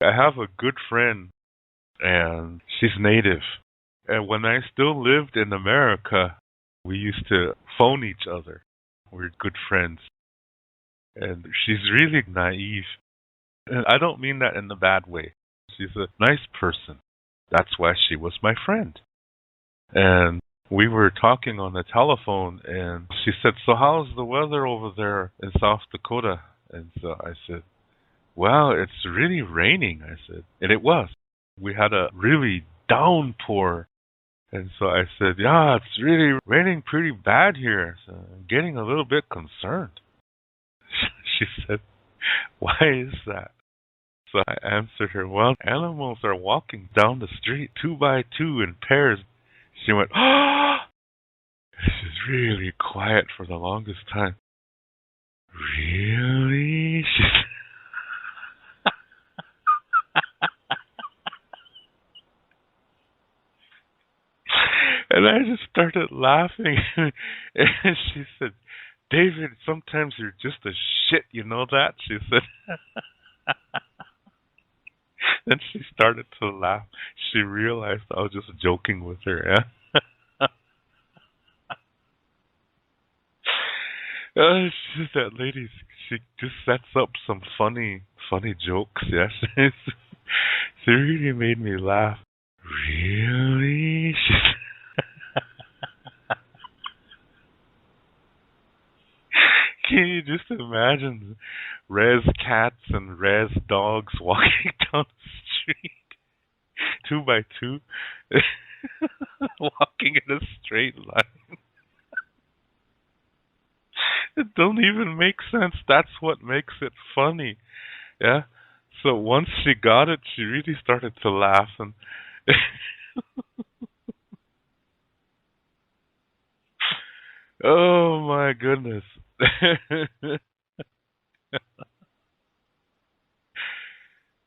I have a good friend, and she's native. And when I still lived in America, we used to phone each other. We're good friends. And she's really naive. And I don't mean that in a bad way. She's a nice person. That's why she was my friend. And we were talking on the telephone, and she said, "So how's the weather over there in South Dakota?" And so I said, "Well, it's really raining," I said. And it was. We had a really downpour. And so I said, "Yeah, it's really raining pretty bad here. So I'm getting a little bit concerned." She said, "Why is that?" So I answered her, "Well, animals are walking down the street 2 by 2 in pairs." She went, "Oh!" She's really quiet for the longest time. "Really?" She said. And I just started laughing. And she said, "David, sometimes you're just a shit, you know that?" She said. Then she started to laugh. She realized I was just joking with her. Yeah? That lady, she just sets up some funny jokes. Yes, she really made me laugh. "Really?" Can you just imagine res cats and res dogs walking down the street 2 by 2, walking in a straight line? It don't even make sense. That's what makes it funny. Yeah. So once she got it, she really started to laugh, and oh my goodness.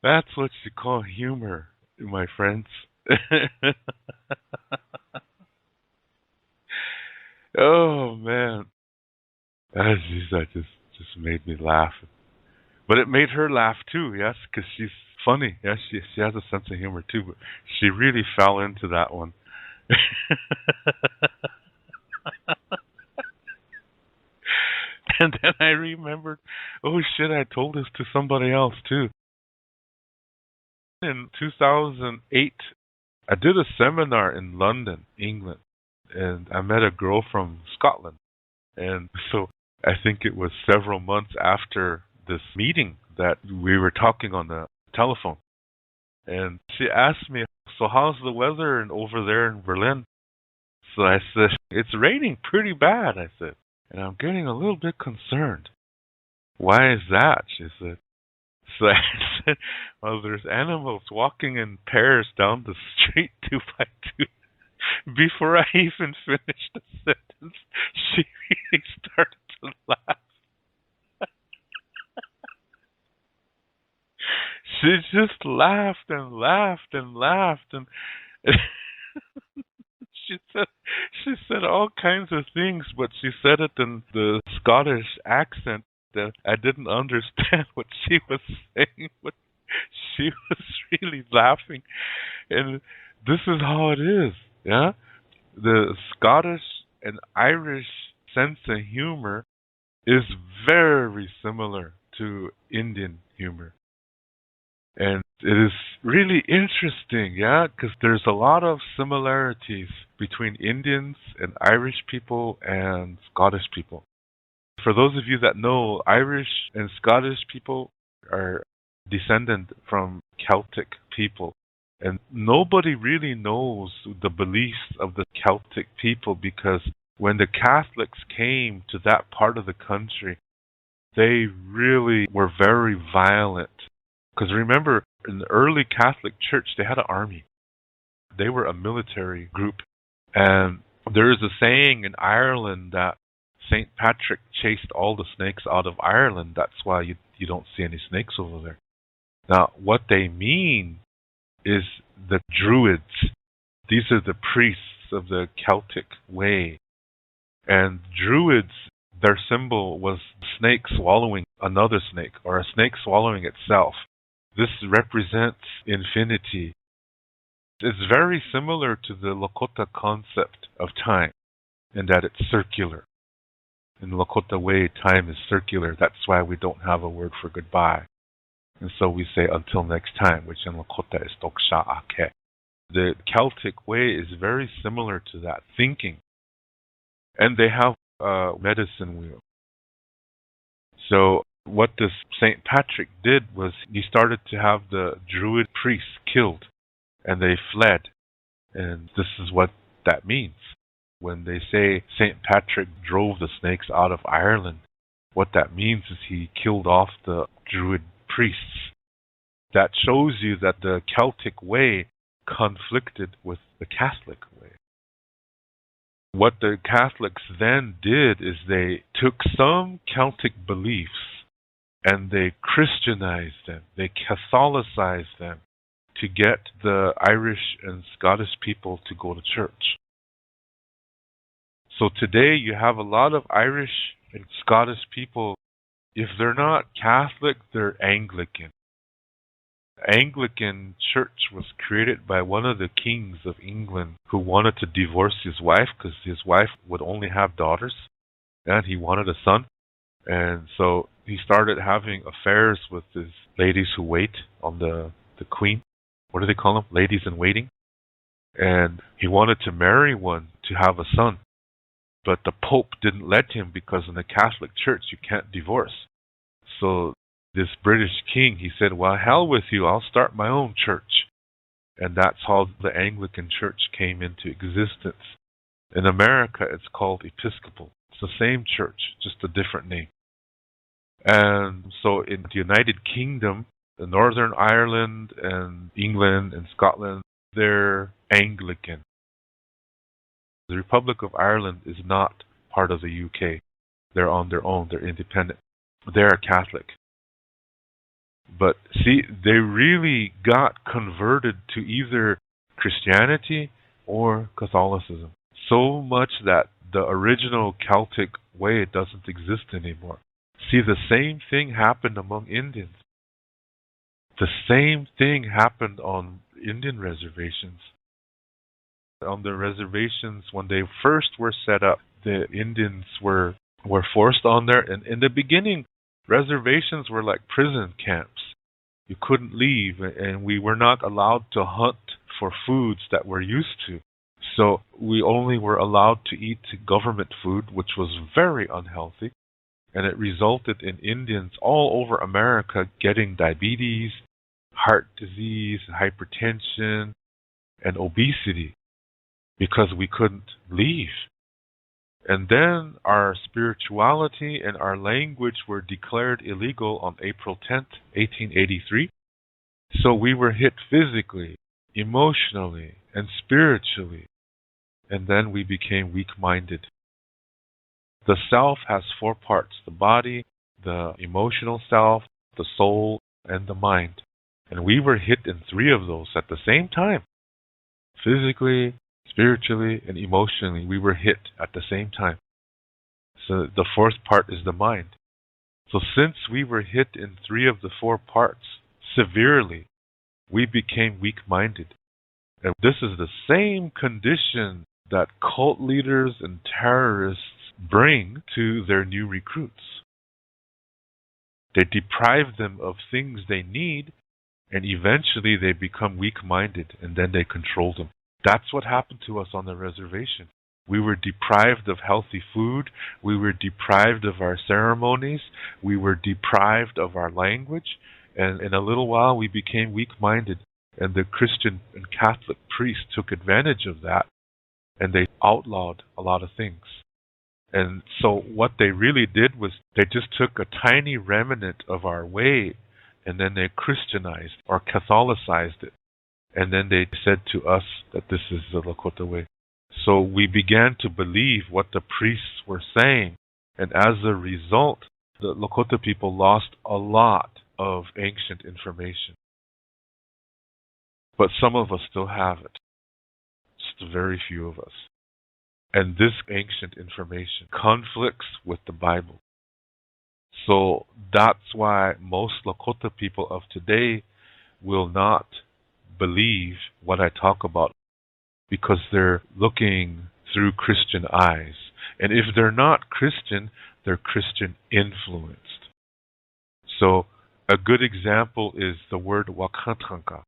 That's what you call humor, my friends. Oh man, that just made me laugh. But it made her laugh too, yes, because she's funny. Yes, she has a sense of humor too. But she really fell into that one. And then I remembered, oh shit, I told this to somebody else too. In 2008, I did a seminar in London, England, and I met a girl from Scotland. And so I think it was several months after this meeting that we were talking on the telephone. And she asked me, "So how's the weather over there in Berlin?" So I said, "It's raining pretty bad," I said. "And I'm getting a little bit concerned." "Why is that?" she said. So I said, "Well, there's animals walking in pairs down the street 2 by 2." Before I even finished the sentence, she really started to laugh. She just laughed and laughed and laughed, and she said she said all kinds of things, but she said it in the Scottish accent that I didn't understand what she was saying, but she was really laughing. And this is how it is, yeah? The Scottish and Irish sense of humor is very similar to Indian humor. And it is really interesting, yeah, because there's a lot of similarities between Indians and Irish people and Scottish people. For those of you that know, Irish and Scottish people are descendant from Celtic people. And nobody really knows the beliefs of the Celtic people because when the Catholics came to that part of the country, they really were very violent. Because remember, in the early Catholic Church, they had an army. They were a military group. And there is a saying in Ireland that St. Patrick chased all the snakes out of Ireland. That's why you don't see any snakes over there. Now, what they mean is the Druids. These are the priests of the Celtic way. And Druids, their symbol was a snake swallowing another snake, or a snake swallowing itself. This represents infinity. It's very similar to the Lakota concept of time, in that it's circular. In the Lakota way, time is circular. That's why we don't have a word for goodbye. And so we say until next time, which in Lakota is toksha ake. The Celtic way is very similar to that thinking. And they have a medicine wheel. So what this St. Patrick did was he started to have the Druid priests killed, and they fled. And this is what that means. When they say St. Patrick drove the snakes out of Ireland, what that means is he killed off the Druid priests. That shows you that the Celtic way conflicted with the Catholic way. What the Catholics then did is they took some Celtic beliefs and they Christianized them, they Catholicized them to get the Irish and Scottish people to go to church. So today you have a lot of Irish and Scottish people, if they're not Catholic, they're Anglican. Anglican church was created by one of the kings of England who wanted to divorce his wife because his wife would only have daughters and he wanted a son. And so he started having affairs with his ladies who wait on the queen. What do they call them? Ladies in waiting. And he wanted to marry one to have a son. But the Pope didn't let him because in the Catholic Church you can't divorce. So this British king, he said, well, hell with you, I'll start my own church. And that's how the Anglican Church came into existence. In America, it's called Episcopal. It's the same church, just a different name. And so in the United Kingdom, the Northern Ireland and England and Scotland, they're Anglican. The Republic of Ireland is not part of the UK. They're on their own. They're independent. They're Catholic. But see, they really got converted to either Christianity or Catholicism. So much that the original Celtic way doesn't exist anymore. See, the same thing happened among Indians. The same thing happened on Indian reservations. On the reservations, when they first were set up, the Indians were forced on there. And in the beginning, reservations were like prison camps. You couldn't leave, and we were not allowed to hunt for foods that we're used to. So we only were allowed to eat government food, which was very unhealthy. And it resulted in Indians all over America getting diabetes, heart disease, hypertension, and obesity because we couldn't leave. And then our spirituality and our language were declared illegal on April 10th, 1883. So we were hit physically, emotionally, and spiritually. And then we became weak-minded. The self has 4 parts: the body, the emotional self, the soul, and the mind. And we were hit in 3 of those at the same time. Physically, spiritually, and emotionally, we were hit at the same time. So the 4th part is the mind. So since we were hit in 3 of the 4 parts severely, we became weak-minded. And this is the same condition that cult leaders and terrorists bring to their new recruits. They deprive them of things they need, and eventually they become weak-minded, and then they control them. That's what happened to us on the reservation. We were deprived of healthy food. We were deprived of our ceremonies. We were deprived of our language. And in a little while, we became weak-minded. And the Christian and Catholic priests took advantage of that, and they outlawed a lot of things. And so what they really did was they just took a tiny remnant of our way, and then they Christianized or Catholicized it. And then they said to us that this is the Lakota way. So we began to believe what the priests were saying. And as a result, the Lakota people lost a lot of ancient information. But some of us still have it. Just very few of us. And this ancient information conflicts with the Bible. So that's why most Lakota people of today will not believe what I talk about because they're looking through Christian eyes. And if they're not Christian, they're Christian influenced. So a good example is the word Wakantanka.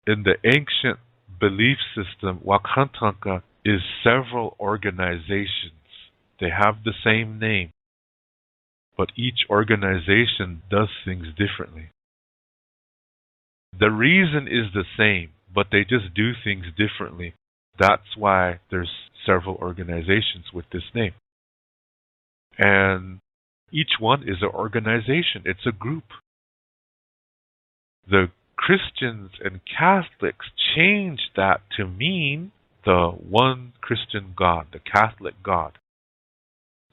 In the ancient belief system, Wakantanka is several organizations. They have the same name, but each organization does things differently. The reason is the same, but they just do things differently. That's why there's several organizations with this name. And each one is an organization. It's a group. The Christians and Catholics changed that to mean the one Christian God, the Catholic God.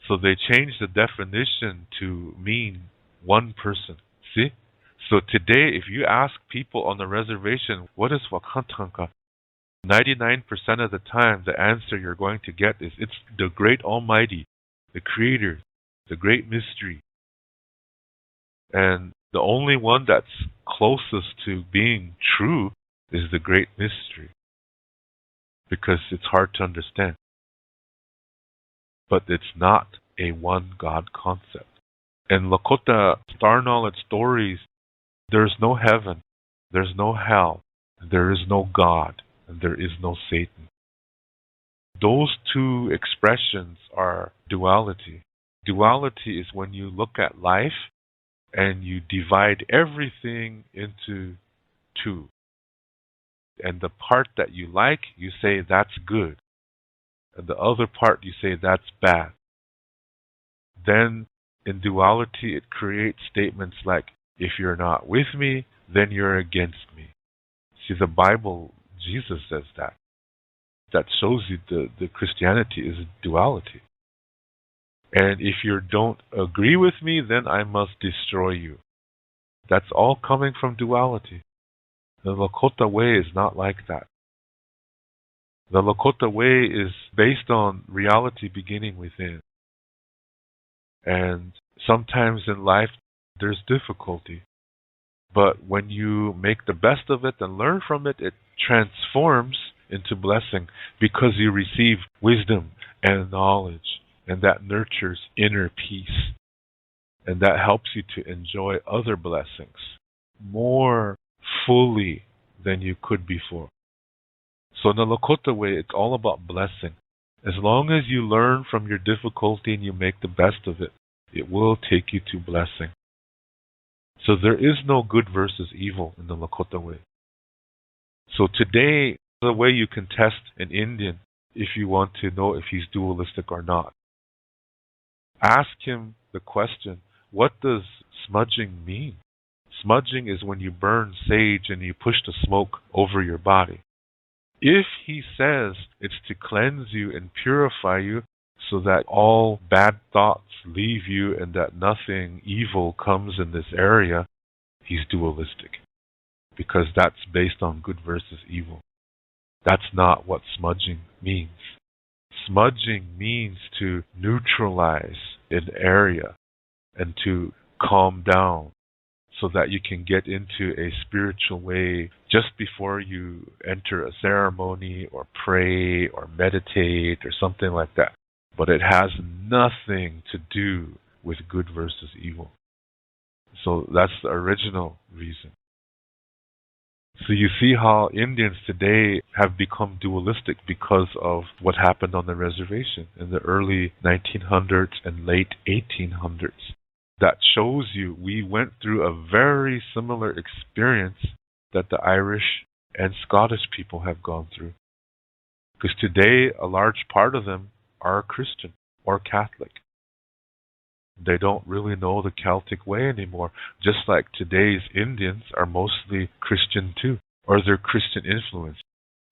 So they changed the definition to mean one person. See? So today, if you ask people on the reservation, what is Wakantanka? 99% of the time, the answer you're going to get is, it's the great Almighty, the Creator, the great mystery. And the only one that's closest to being true is the great mystery, because it's hard to understand. But it's not a one God concept. In Lakota Star Knowledge stories, there's no heaven, there's no hell, there is no God, and there is no Satan. Those two expressions are duality. Duality is when you look at life and you divide everything into two. And the part that you like, you say that's good. And the other part, you say that's bad. Then in duality, it creates statements like, if you're not with me, then you're against me. See, the Bible, Jesus says that. That shows you the Christianity is duality. And if you don't agree with me, then I must destroy you. That's all coming from duality. The Lakota way is not like that. The Lakota way is based on reality beginning within. And sometimes in life, there's difficulty. But when you make the best of it and learn from it, it transforms into blessing because you receive wisdom and knowledge, and that nurtures inner peace. And that helps you to enjoy other blessings more fully than you could before. So in the Lakota way, it's all about blessing. As long as you learn from your difficulty and you make the best of it, it will take you to blessing. So there is no good versus evil in the Lakota way. So today, the way you can test an Indian if you want to know if he's dualistic or not. Ask him the question, what does smudging mean? Smudging is when you burn sage and you push the smoke over your body. If he says it's to cleanse you and purify you so that all bad thoughts leave you and that nothing evil comes in this area, he's dualistic. Because that's based on good versus evil. That's not what smudging means. Smudging means to neutralize an area and to calm down so that you can get into a spiritual way just before you enter a ceremony or pray or meditate or something like that. But it has nothing to do with good versus evil. So that's the original reason. So you see how Indians today have become dualistic because of what happened on the reservation in the early 1900s and late 1800s. That shows you we went through a very similar experience that the Irish and Scottish people have gone through. Because today, a large part of them are Christian or Catholic. They don't really know the Celtic way anymore, just like today's Indians are mostly Christian too, or they're Christian influenced.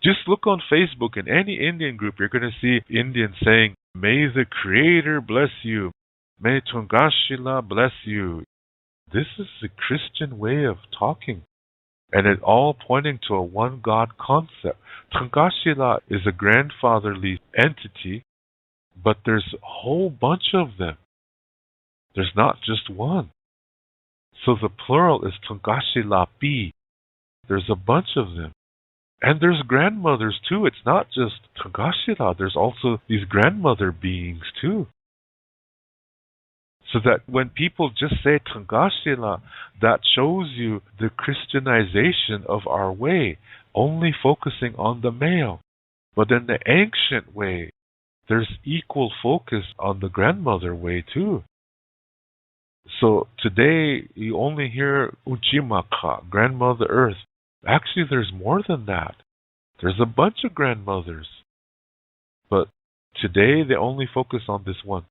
Just look on Facebook, in any Indian group, you're going to see Indians saying, "May the Creator bless you. May Tungashila bless you." This is the Christian way of talking, and it all pointing to a one God concept. Tungashila is a grandfatherly entity, but there's a whole bunch of them. There's not just one. So the plural is Tungashila Pi. There's a bunch of them. And there's grandmothers too. It's not just Tangashila. There's also these grandmother beings too. So that when people just say Tangashila, that shows you the Christianization of our way, only focusing on the male. But in the ancient way, there's equal focus on the grandmother way too. So today you only hear Uchimaka, grandmother earth. Actually, there's more than that. There's a bunch of grandmothers. But today they only focus on this one.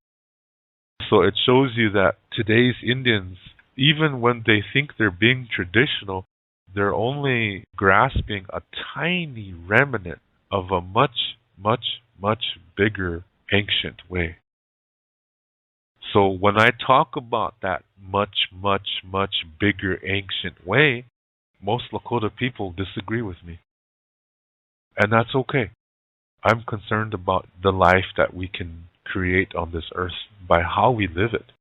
So it shows you that today's Indians, even when they think they're being traditional, they're only grasping a tiny remnant of a much, much, much bigger ancient way. So when I talk about that much, much, much bigger ancient way, most Lakota people disagree with me. And that's okay. I'm concerned about the life that we can create on this earth by how we live it.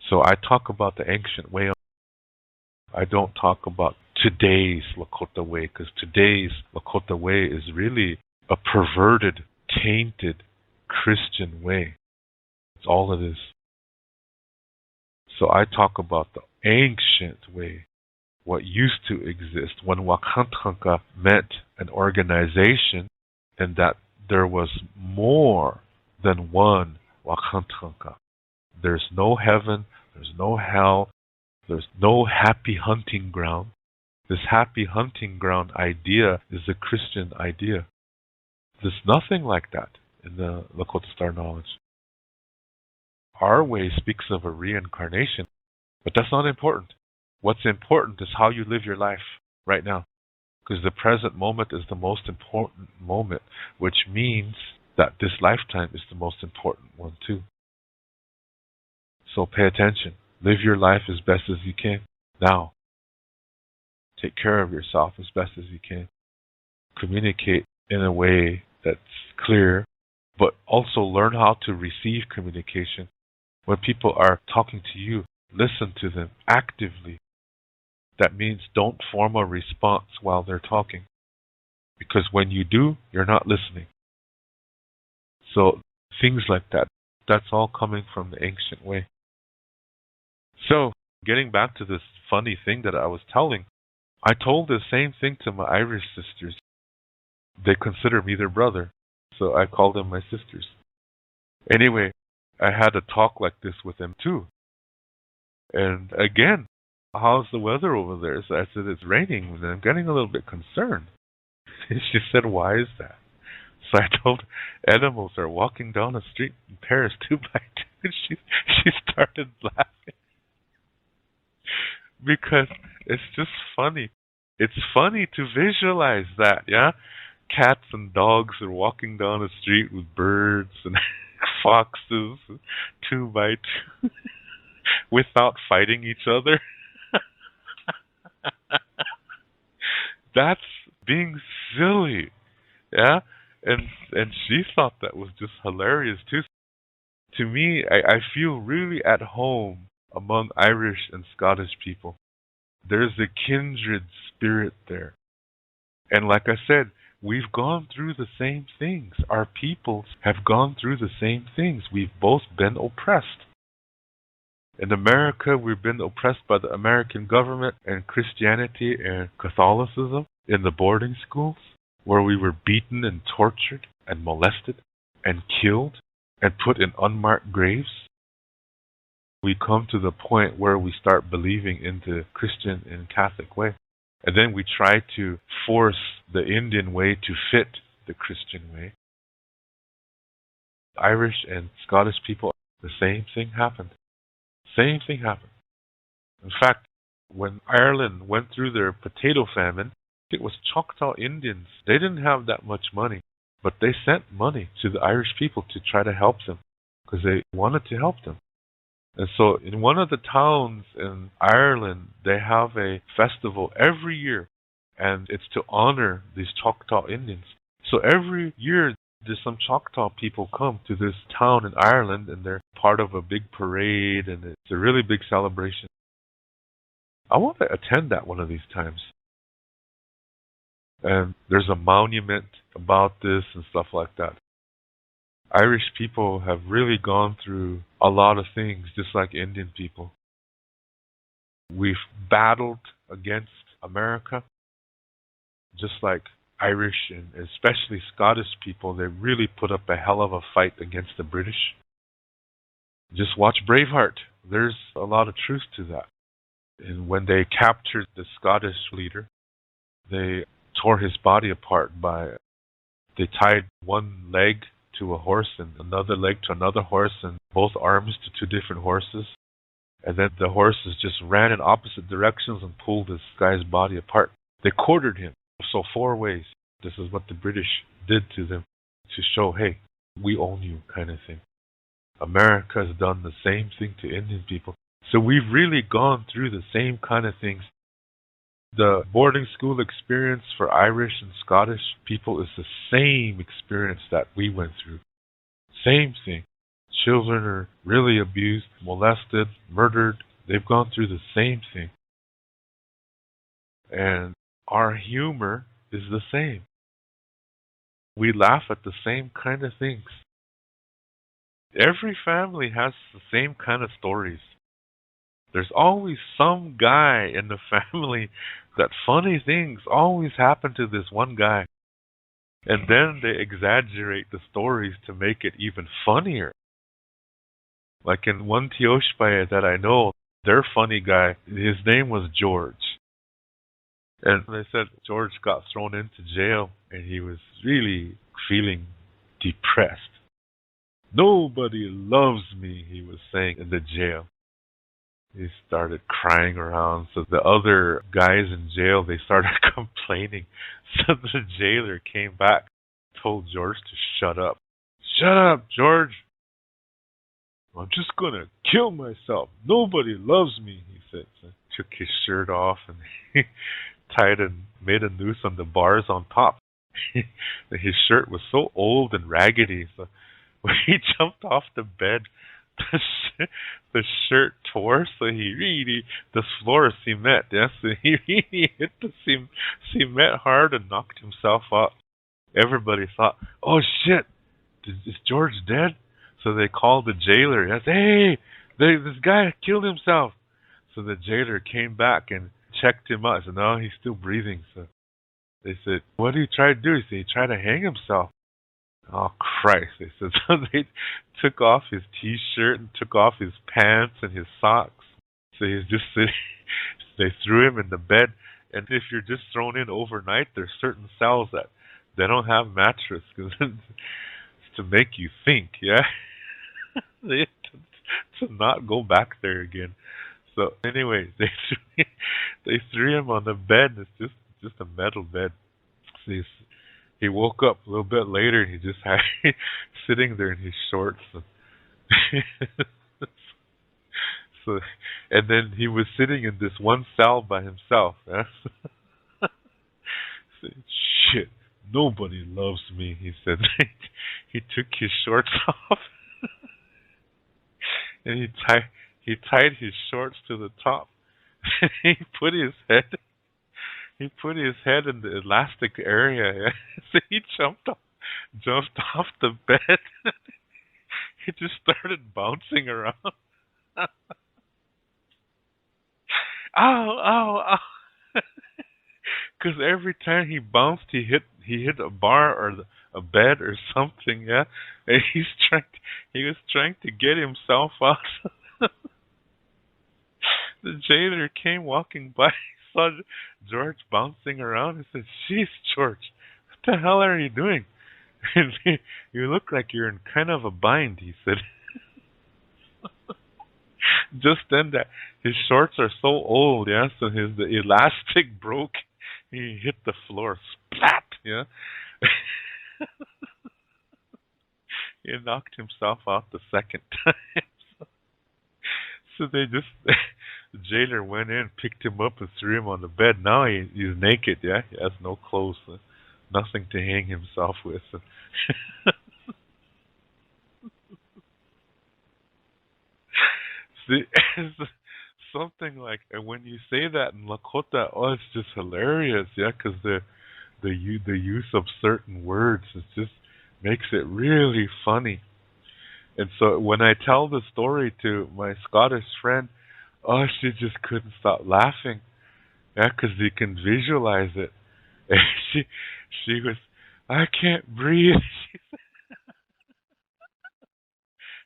So I talk about the ancient way. I don't talk about today's Lakota way, because today's Lakota way is really a perverted, tainted Christian way. That's all it is. So I talk about the ancient way, what used to exist when Wakantanka meant an organization, and that there was more than one Wakantanka. There's no heaven, there's no hell, there's no happy hunting ground. This happy hunting ground idea is a Christian idea. There's nothing like that in the Lakota Star knowledge. Our way speaks of a reincarnation, but that's not important. What's important is how you live your life right now, because the present moment is the most important moment, which means that this lifetime is the most important one too. So pay attention. Live your life as best as you can now. Take care of yourself as best as you can. Communicate in a way that's clear, but also learn how to receive communication. When people are talking to you, listen to them actively. That means don't form a response while they're talking, because when you do, you're not listening. So things like that, that's all coming from the ancient way. So getting back to this funny thing that I was telling, I told the same thing to my Irish sisters. They consider me their brother, so I call them my sisters. Anyway, I had a talk like this with them too. And again, how's the weather over there? So I said, it's raining, and I'm getting a little bit concerned. And she said, why is that? So I told her, animals are walking down the street in pairs 2 by 2. And she started laughing. Because it's just funny. It's funny to visualize that, yeah? Cats and dogs are walking down the street with birds and foxes 2 by 2 without fighting each other. That's being silly, yeah? And she thought that was just hilarious too. To me, I feel really at home among Irish and Scottish people. There's a kindred spirit there. And like I said, we've gone through the same things. Our peoples have gone through the same things. We've both been oppressed. In America, we've been oppressed by the American government and Christianity and Catholicism in the boarding schools, where we were beaten and tortured and molested and killed and put in unmarked graves. We come to the point where we start believing in the Christian and Catholic way. And then we try to force the Indian way to fit the Christian way. Irish and Scottish people, the same thing happened. Same thing happened. In fact, when Ireland went through their potato famine, it was Choctaw Indians. They didn't have that much money, but they sent money to the Irish people to try to help them, because they wanted to help them. And so in one of the towns in Ireland, they have a festival every year, and it's to honor these Choctaw Indians. So every year, there's some Choctaw people come to this town in Ireland, and they're part of a big parade, and it's a really big celebration. I want to attend that one of these times. And there's a monument about this and stuff like that. Irish people have really gone through a lot of things, just like Indian people. We've battled against America, just like Irish and especially Scottish people. They really put up a hell of a fight against the British. Just watch Braveheart. There's a lot of truth to that. And when they captured the Scottish leader, they tore his body apart they tied one leg to a horse and another leg to another horse and both arms to two different horses. And then the horses just ran in opposite directions and pulled this guy's body apart. They quartered him. So 4 ways. This is what the British did to them to show, hey, we own you kind of thing. America has done the same thing to Indian people. So we've really gone through the same kind of things. The boarding school experience for Irish and Scottish people is the same experience that we went through. Same thing. Children are really abused, molested, murdered. They've gone through the same thing. And our humor is the same. We laugh at the same kind of things. Every family has the same kind of stories. There's always some guy in the family that funny things always happen to this one guy. And then they exaggerate the stories to make it even funnier. Like in one Tioshpaya that I know, their funny guy, his name was George. And they said George got thrown into jail and he was really feeling depressed. Nobody loves me, he was saying in the jail. He started crying around. So the other guys in jail, they started complaining. So the jailer came back, told George to shut up. Shut up, George. I'm just going to kill myself. Nobody loves me, he said. So he took his shirt off and he tied and made a noose on the bars on top. His shirt was so old and raggedy. So when he jumped off the bed, the shirt tore, so the floor is cement, yes, so he really hit the cement hard and knocked himself out. Everybody thought, oh shit, is George dead? So they called the jailer, yes, hey, this guy killed himself. So the jailer came back and checked him out. I said, no, he's still breathing. So they said, what did he try to do? He said, he tried to hang himself. Oh, Christ, they said. So they took off his T-shirt and took off his pants and his socks. So he's just sitting. They threw him in the bed. And if you're just thrown in overnight, there's certain cells that they don't have mattress because it's to make you think, yeah? to not go back there again. So anyway, they threw him on the bed. It's just a metal bed. So he woke up a little bit later and he just had sitting there in his shorts. So, and then he was sitting in this one cell by himself. Yeah? Shit, nobody loves me, he said. He took his shorts off and he tied his shorts to the top. He put his head in the elastic area. Yeah? So he jumped off the bed. He just started bouncing around. Ow! Because every time he bounced, he hit a bar or a bed or something. Yeah, and he was trying to get himself out. The jailer came walking by. Saw George bouncing around and said, "Jeez, George, what the hell are you doing? You look like you're in kind of a bind," he said. Just then, that his shorts are so old, yeah, so the elastic broke. He hit the floor, splat, yeah. He knocked himself out the second time. So the jailer went in, picked him up, and threw him on the bed. Now he's naked, yeah. He has no clothes, nothing to hang himself with. something like, and when you say that in Lakota, oh, it's just hilarious, yeah, because the use of certain words is just makes it really funny. And so when I tell the story to my Scottish friend, oh, she just couldn't stop laughing, yeah, because you can visualize it. And she was, I can't breathe.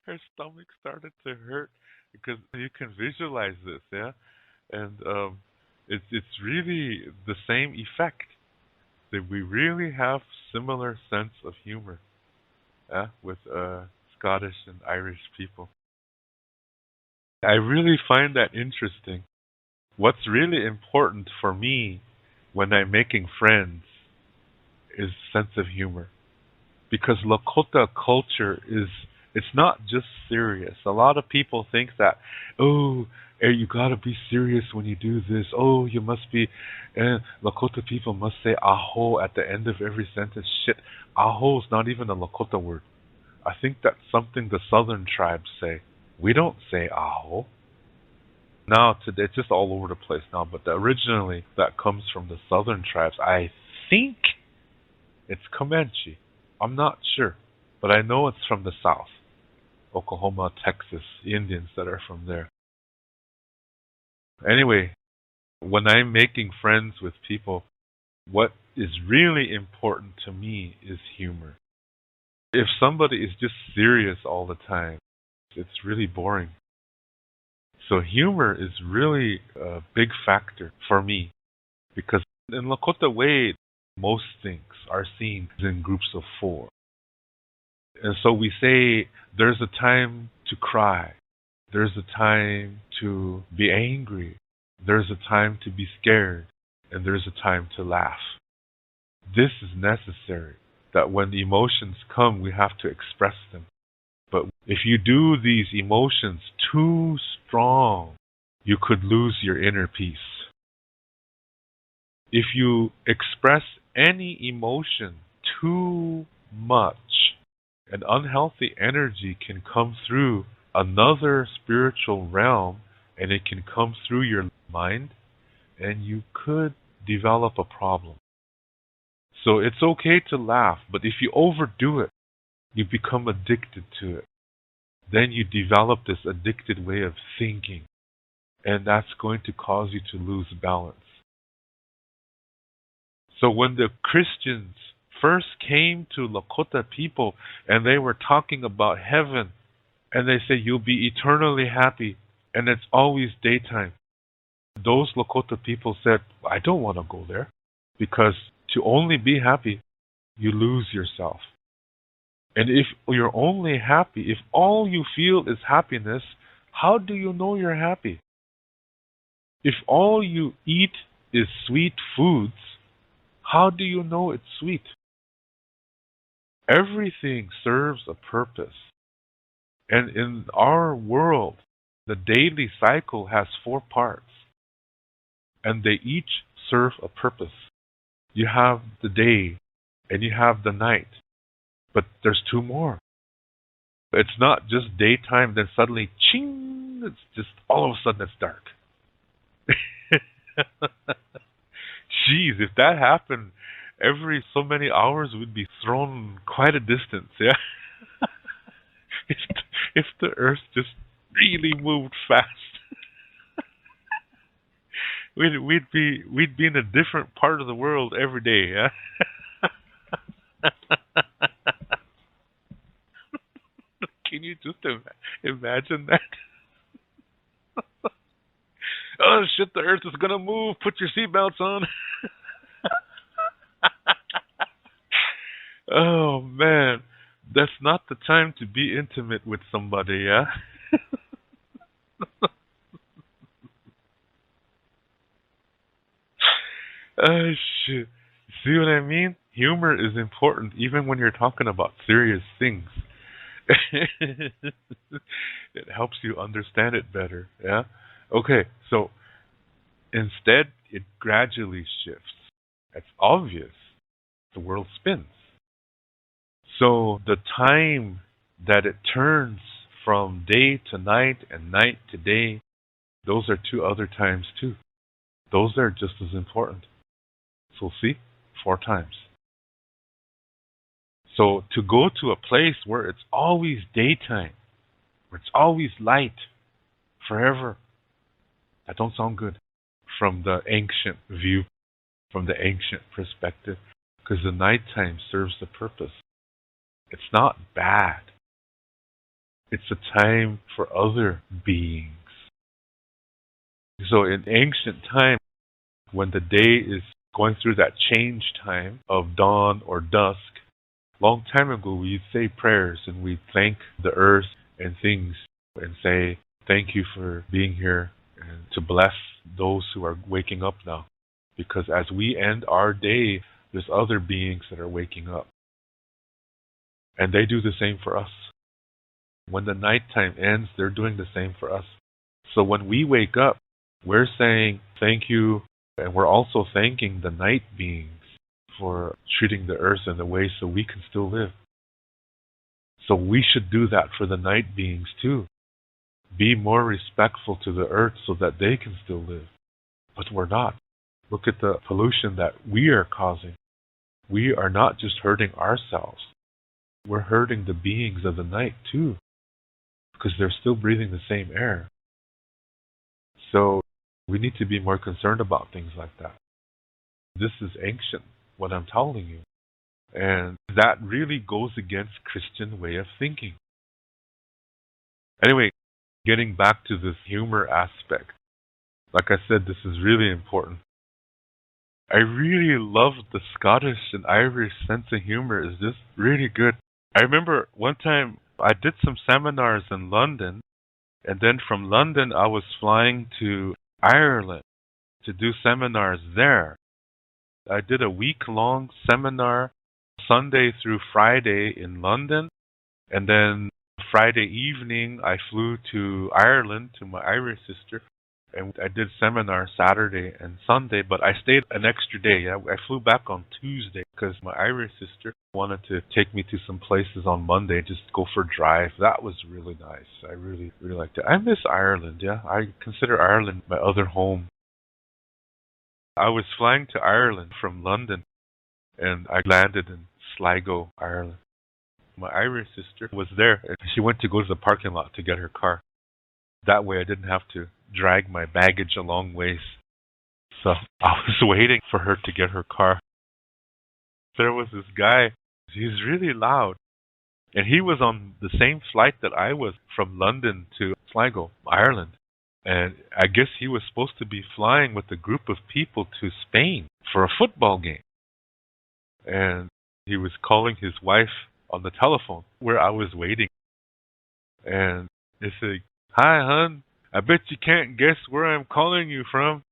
Her stomach started to hurt because you can visualize this, yeah, and it's really the same effect that we really have similar sense of humor, yeah, with Scottish and Irish people. I really find that interesting. What's really important for me when I'm making friends is sense of humor. Because Lakota culture is it's not just serious. A lot of people think that, oh, you gotta be serious when you do this. Oh, you must be, and Lakota people must say aho at the end of every sentence. Shit, aho is not even a Lakota word. I think that's something the southern tribes say. We don't say aho. Now today it's just all over the place now, but originally that comes from the southern tribes. I think it's Comanche. I'm not sure, but I know it's from the south. Oklahoma, Texas, Indians that are from there. Anyway, when I'm making friends with people, what is really important to me is humor. If somebody is just serious all the time, it's really boring. So humor is really a big factor for me because in Lakota way, most things are seen in groups of four. And so we say there's a time to cry. There's a time to be angry. There's a time to be scared. And there's a time to laugh. This is necessary, that when the emotions come, we have to express them. But if you do these emotions too strong, you could lose your inner peace. If you express any emotion too much, an unhealthy energy can come through another spiritual realm and it can come through your mind and you could develop a problem. So it's okay to laugh, but if you overdo it, you become addicted to it. Then you develop this addicted way of thinking, and that's going to cause you to lose balance. So when the Christians first came to Lakota people and they were talking about heaven, and they say you'll be eternally happy and it's always daytime, those Lakota people said, I don't want to go there because to only be happy, you lose yourself. And if you're only happy, if all you feel is happiness, how do you know you're happy? If all you eat is sweet foods, how do you know it's sweet? Everything serves a purpose. And in our world, the daily cycle has 4 parts. And they each serve a purpose. You have the day and you have the night. But there's 2 more. It's not just daytime, then suddenly, ching, it's just all of a sudden it's dark. Jeez, if that happened, every so many hours we'd be thrown quite a distance, yeah? if the earth just really moved fast. we'd be in a different part of the world every day, yeah? Can you just imagine that? Oh shit, the earth is gonna move, put your seatbelts on. Oh man, that's not the time to be intimate with somebody, yeah? Oh shit. See what I mean? Humor is important even when you're talking about serious things. It helps you understand it better, yeah? Okay, so instead it gradually shifts. It's obvious. The world spins. So the time that it turns from day to night and night to day Those are 2 other times too. Those are just as important. So see, 4 times. So to go to a place where it's always daytime, where it's always light, forever, that don't sound good from the ancient view, from the ancient perspective, because the nighttime serves the purpose. It's not bad. It's a time for other beings. So in ancient time, when the day is going through that change time of dawn or dusk, long time ago we'd say prayers and we'd thank the earth and things and say thank you for being here and to bless those who are waking up now. Because as we end our day, there's other beings that are waking up. And they do the same for us. When the nighttime ends, they're doing the same for us. So when we wake up, we're saying thank you, and we're also thanking the night beings for treating the earth in a way so we can still live. So we should do that for the night beings too. Be more respectful to the earth so that they can still live. But we're not. Look at the pollution that we are causing. We are not just hurting ourselves. We're hurting the beings of the night too, because they're still breathing the same air. So we need to be more concerned about things like that. This is ancient, what I'm telling you. And that really goes against Christian way of thinking. Anyway, getting back to this humor aspect. Like I said, this is really important. I really love the Scottish and Irish sense of humor. Is just really good. I remember one time I did some seminars in London, and then from London I was flying to Ireland to do seminars there. I did a week-long seminar, Sunday through Friday in London, and then Friday evening I flew to Ireland to my Irish sister, and I did seminar Saturday and Sunday, but I stayed an extra day. I flew back on Tuesday because my Irish sister wanted to take me to some places on Monday, just go for a drive. That was really nice. I really, really liked it. I miss Ireland, yeah. I consider Ireland my other home. I was flying to Ireland from London, and I landed in Sligo, Ireland. My Irish sister was there, and she went to go to the parking lot to get her car. That way I didn't have to drag my baggage a long ways. So I was waiting for her to get her car. There was this guy, he's really loud. And he was on the same flight that I was from London to Sligo, Ireland. And I guess he was supposed to be flying with a group of people to Spain for a football game. And he was calling his wife on the telephone where I was waiting. And he said, "Hi, hon. I bet you can't guess where I'm calling you from."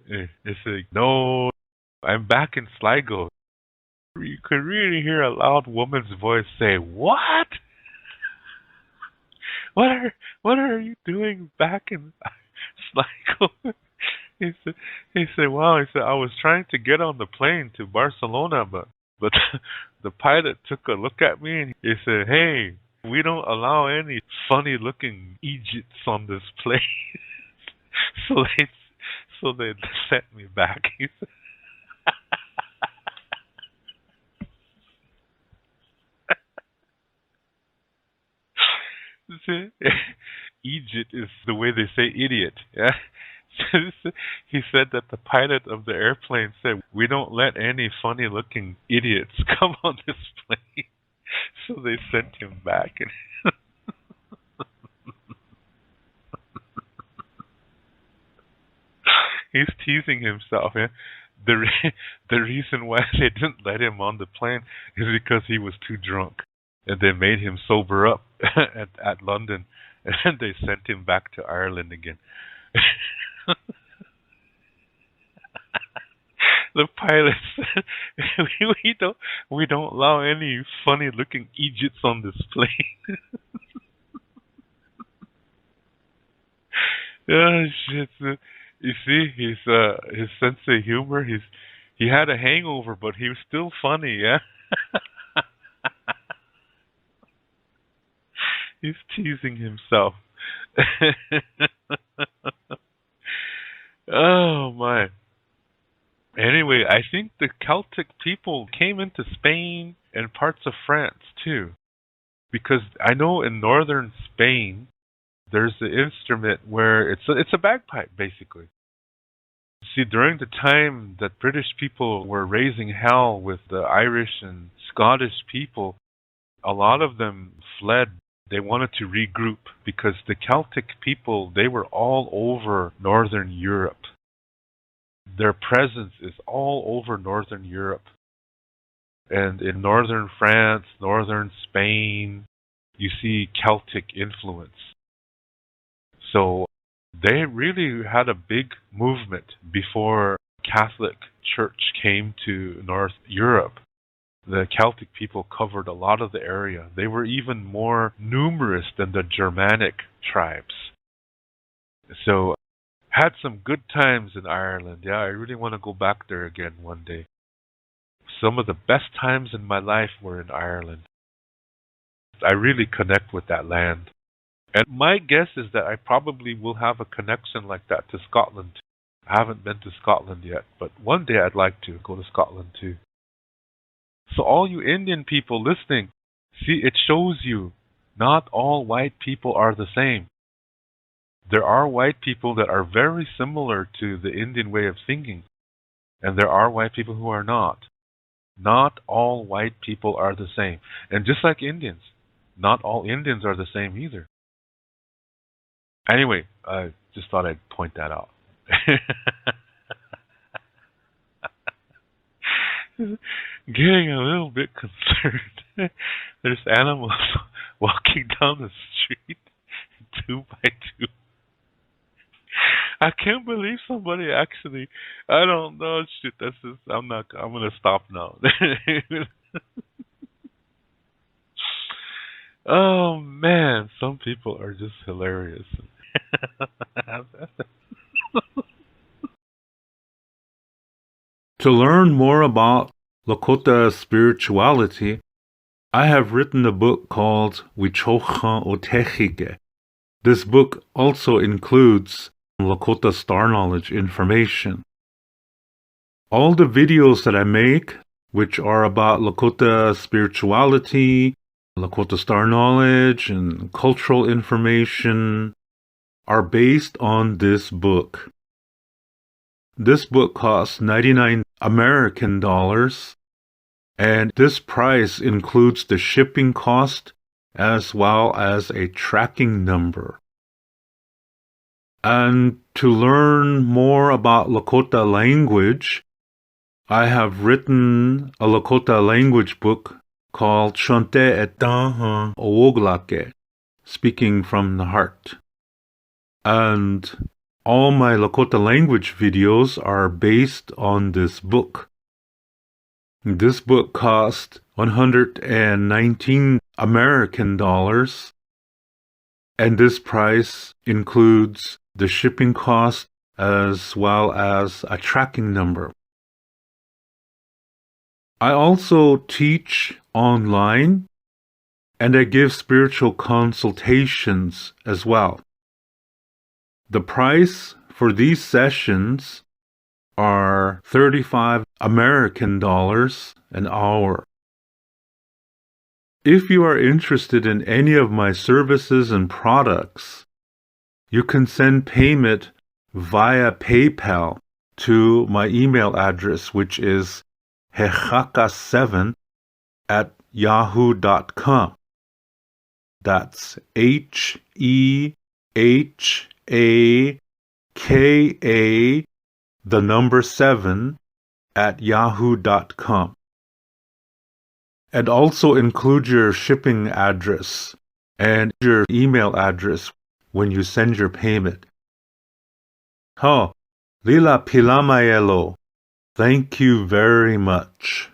He said, "No, I'm back in Sligo." You could really hear a loud woman's voice say, "What? What are you doing back in Sligo?" He said, "Wow." He said, "I was trying to get on the plane to Barcelona, but the pilot took a look at me and he said, 'Hey, we don't allow any funny-looking Egypts on this plane.' so they sent me back." He said. Egypt is the way they say idiot. Yeah. He said that the pilot of the airplane said, "We don't let any funny-looking idiots come on this plane." So they sent him back. He's teasing himself. Yeah? The reason why they didn't let him on the plane is because he was too drunk. And they made him sober up at London. And they sent him back to Ireland again. The pilot said, we don't allow any funny looking Egypts on this plane. Oh shit. You see, his sense of humor, he had a hangover, but he was still funny, yeah? He's teasing himself. Oh my. Anyway, I think the Celtic people came into Spain and parts of France too. Because I know in northern Spain, there's the instrument where it's a bagpipe basically. See, during the time that British people were raising hell with the Irish and Scottish people, a lot of them fled. They wanted to regroup because the Celtic people, they were all over Northern Europe. Their presence is all over Northern Europe. And in Northern France, Northern Spain, you see Celtic influence. So they really had a big movement before Catholic Church came to North Europe. The Celtic people covered a lot of the area. They were even more numerous than the Germanic tribes. So, had some good times in Ireland. Yeah, I really want to go back there again one day. Some of the best times in my life were in Ireland. I really connect with that land. And my guess is that I probably will have a connection like that to Scotland. I haven't been to Scotland yet, but one day I'd like to go to Scotland too. So all you Indian people listening, see, it shows you not all white people are the same. There are white people that are very similar to the Indian way of thinking, and there are white people who are not. Not all white people are the same. And just like Indians, not all Indians are the same either. Anyway, I just thought I'd point that out. Getting a little bit concerned. There's animals walking down the street 2 by 2. I can't believe somebody actually. I don't know. Shit, that's just. I'm gonna stop now. Oh man, some people are just hilarious. To learn more about Lakota spirituality, I have written a book called Wichocha Otechige. This book also includes Lakota Star Knowledge information. All the videos that I make, which are about Lakota spirituality, Lakota Star Knowledge, and cultural information, are based on this book. This book costs 99 American dollars, and this price includes the shipping cost as well as a tracking number. And to learn more about Lakota language, I have written a Lakota language book called Shonte Etaha Owoglake, Speaking from the Heart. And all my Lakota language videos are based on this book. This book cost 119 American dollars, and this price includes the shipping cost as well as a tracking number. I also teach online, and I give spiritual consultations as well. The price for these sessions are 35 American dollars an hour. If you are interested in any of my services and products, you can send payment via PayPal to my email address, which is hehaka7@yahoo.com. That's HEHAKA, the number 7@yahoo.com. And also include your shipping address and your email address when you send your payment. Lila Pilamayelo. Thank you very much.